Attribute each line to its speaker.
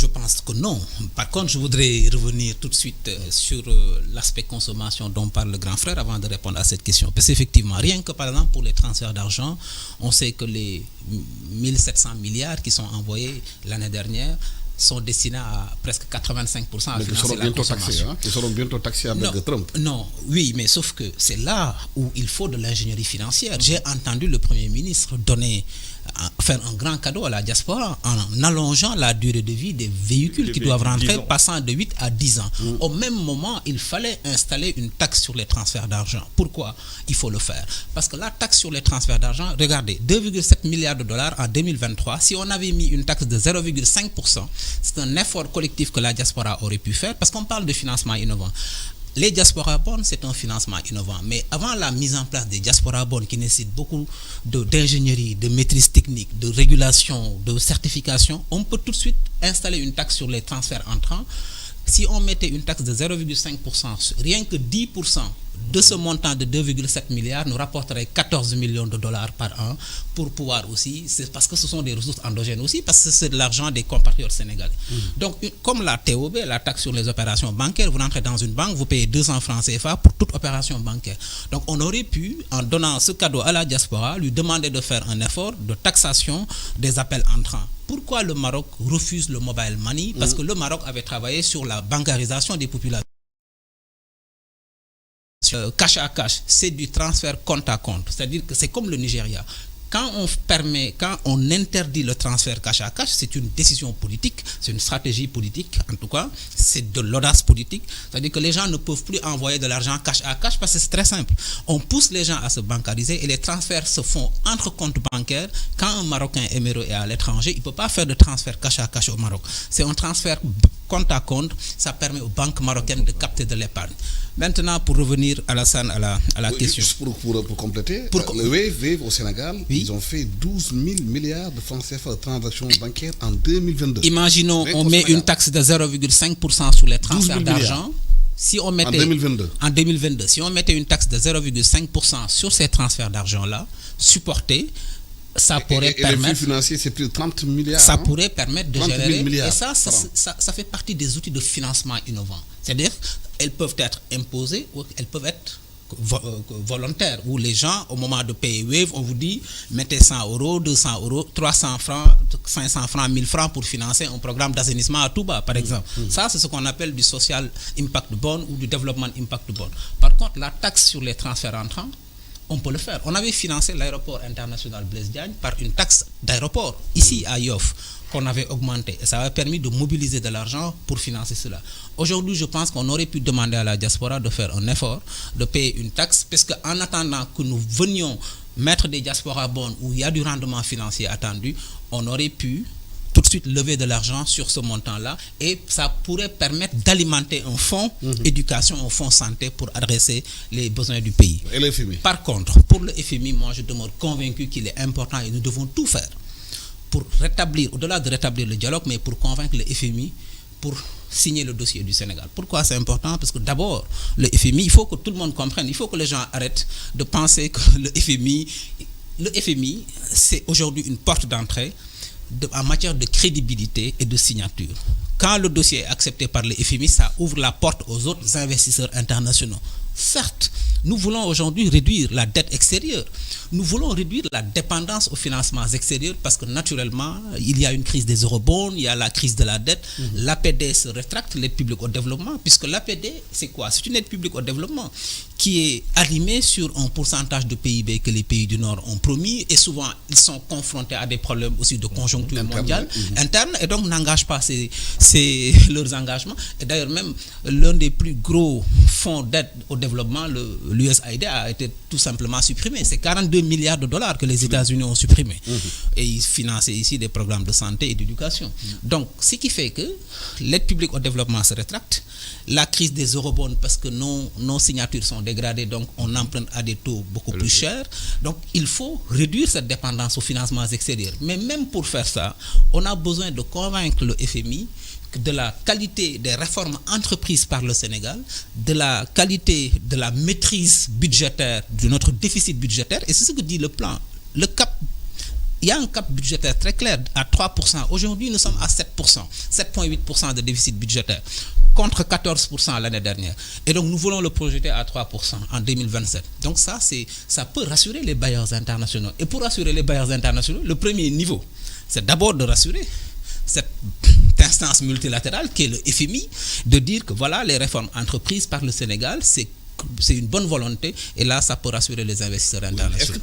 Speaker 1: Je pense que non. Par contre, je voudrais revenir tout de suite sur l'aspect consommation dont parle le grand frère avant de répondre à cette question. Parce qu'effectivement, rien que par exemple pour les transferts d'argent, on sait que les 1700 milliards qui sont envoyés l'année dernière sont destinés à presque 85% à financer la consommation.
Speaker 2: Ils seront bientôt taxés avec Trump.
Speaker 1: Non, oui, mais sauf que c'est là où il faut de l'ingénierie financière. J'ai entendu le Premier ministre faire un grand cadeau à la diaspora en allongeant la durée de vie des véhicules qui doivent rentrer, passant de 8 à 10 ans. Au même moment, il fallait installer une taxe sur les transferts d'argent. Pourquoi il faut le faire? Parce que la taxe sur les transferts d'argent, regardez, 2,7 milliards de dollars en 2023, si on avait mis une taxe de 0,5%, c'est un effort collectif que la diaspora aurait pu faire parce qu'on parle de financement innovant. Les diaspora bonds, c'est un financement innovant. Mais avant la mise en place des diaspora bonds qui nécessitent beaucoup d'ingénierie, de maîtrise technique, de régulation, de certification, on peut tout de suite installer une taxe sur les transferts entrants. Si on mettait une taxe de 0,5%, rien que 10% de ce montant de 2,7 milliards nous rapporterait 14 millions de dollars par an pour pouvoir aussi, c'est parce que ce sont des ressources endogènes aussi, parce que c'est de l'argent des compatriotes sénégalais. Donc, comme la TOB, la taxe sur les opérations bancaires, vous rentrez dans une banque, vous payez 200 francs CFA pour toute opération bancaire. Donc, on aurait pu, en donnant ce cadeau à la diaspora, lui demander de faire un effort de taxation des appels entrants. Pourquoi le Maroc refuse le mobile money? Parce que le Maroc avait travaillé sur la bancarisation des populations. Cash à cash, c'est du transfert compte à compte. C'est-à-dire que c'est comme le Nigeria. Quand on interdit le transfert cash à cash, c'est une décision politique, c'est une stratégie politique, en tout cas, c'est de l'audace politique. C'est-à-dire que les gens ne peuvent plus envoyer de l'argent cash à cash parce que c'est très simple. On pousse les gens à se bancariser et les transferts se font entre comptes bancaires. Quand un Marocain émiré est à l'étranger, il ne peut pas faire de transfert cash à cash au Maroc. C'est un transfert compte à compte, ça permet aux banques marocaines de capter de l'épargne. Maintenant, pour revenir à la question.
Speaker 2: Juste pour compléter, le Wave au Sénégal, oui, ils ont fait 12 000 milliards de francs CFA de transactions bancaires en 2022.
Speaker 1: Imaginons, on met une taxe de 0,5% sur les transferts d'argent. Si on mettait, en 2022, si on mettait une taxe de 0,5% sur ces transferts d'argent-là, supportés, ça pourrait permettre.
Speaker 2: Les flux financiers, c'est plus de 30 milliards.
Speaker 1: Ça pourrait permettre de générer. Et ça fait partie des outils de financement innovants. C'est-à-dire, elles peuvent être imposées ou elles peuvent être volontaires, où les gens, au moment de payer Wave, on vous dit mettez 100 euros, 200 euros, 300 francs, 500 francs, 1000 francs pour financer un programme d'assainissement à Touba, par exemple. Ça, c'est ce qu'on appelle du social impact bond ou du development impact bond. Par contre, la taxe sur les transferts entrants, on peut le faire. On avait financé l'aéroport international Blaise Diagne par une taxe d'aéroport, ici à Yoff, qu'on avait augmenté. Et ça avait permis de mobiliser de l'argent pour financer cela. Aujourd'hui, je pense qu'on aurait pu demander à la diaspora de faire un effort, de payer une taxe, parce qu'en attendant que nous venions mettre des diaspora bonds où il y a du rendement financier attendu, on aurait pu tout de suite lever de l'argent sur ce montant-là et ça pourrait permettre d'alimenter un fonds éducation, un fonds santé pour adresser les besoins du pays.
Speaker 2: Et le FMI.
Speaker 1: Par contre, pour le FMI, moi je demeure convaincu qu'il est important et nous devons tout faire pour rétablir, au-delà de rétablir le dialogue, mais pour convaincre le FMI pour signer le dossier du Sénégal. Pourquoi c'est important? Parce que d'abord, le FMI, il faut que tout le monde comprenne, il faut que les gens arrêtent de penser que le FMI, c'est aujourd'hui une porte d'entrée en matière de crédibilité et de signature. Quand le dossier est accepté par le FMI, ça ouvre la porte aux autres investisseurs internationaux. Certes, nous voulons aujourd'hui réduire la dette extérieure. Nous voulons réduire la dépendance aux financements extérieurs parce que naturellement, il y a une crise des eurobonds, il y a la crise de la dette. L'APD se rétracte, l'aide publique au développement, puisque l'APD, c'est quoi? C'est une aide publique au développement qui est animée sur un pourcentage de PIB que les pays du Nord ont promis et souvent, ils sont confrontés à des problèmes aussi de conjoncture mondiale, interne, et donc n'engagent pas leurs engagements. Et d'ailleurs, même l'un des plus gros fonds d'aide au développement, l'USAID, a été tout simplement supprimé. C'est 42 milliards de dollars que les États-Unis ont supprimés. Et ils finançaient ici des programmes de santé et d'éducation. Donc, ce qui fait que l'aide publique au développement se rétracte. La crise des eurobonds, parce que nos signatures sont dégradées, donc on emprunte à des taux beaucoup plus chers. Donc, il faut réduire cette dépendance aux financements extérieurs. Mais même pour faire ça, on a besoin de convaincre le FMI de la qualité des réformes entreprises par le Sénégal, de la qualité de la maîtrise budgétaire, de notre déficit budgétaire, et c'est ce que dit le plan. Le cap il y a un cap budgétaire très clair à 3%. Aujourd'hui, nous sommes à 7%, 7,8% de déficit budgétaire, contre 14% l'année dernière. Et donc, nous voulons le projeter à 3% en 2027. Donc, ça peut rassurer les bailleurs internationaux. Et pour rassurer les bailleurs internationaux, le premier niveau, c'est d'abord de rassurer cette instance multilatérale qui est le FMI, de dire que voilà, les réformes entreprises par le Sénégal, c'est une bonne volonté, et là, ça peut rassurer les investisseurs internationaux.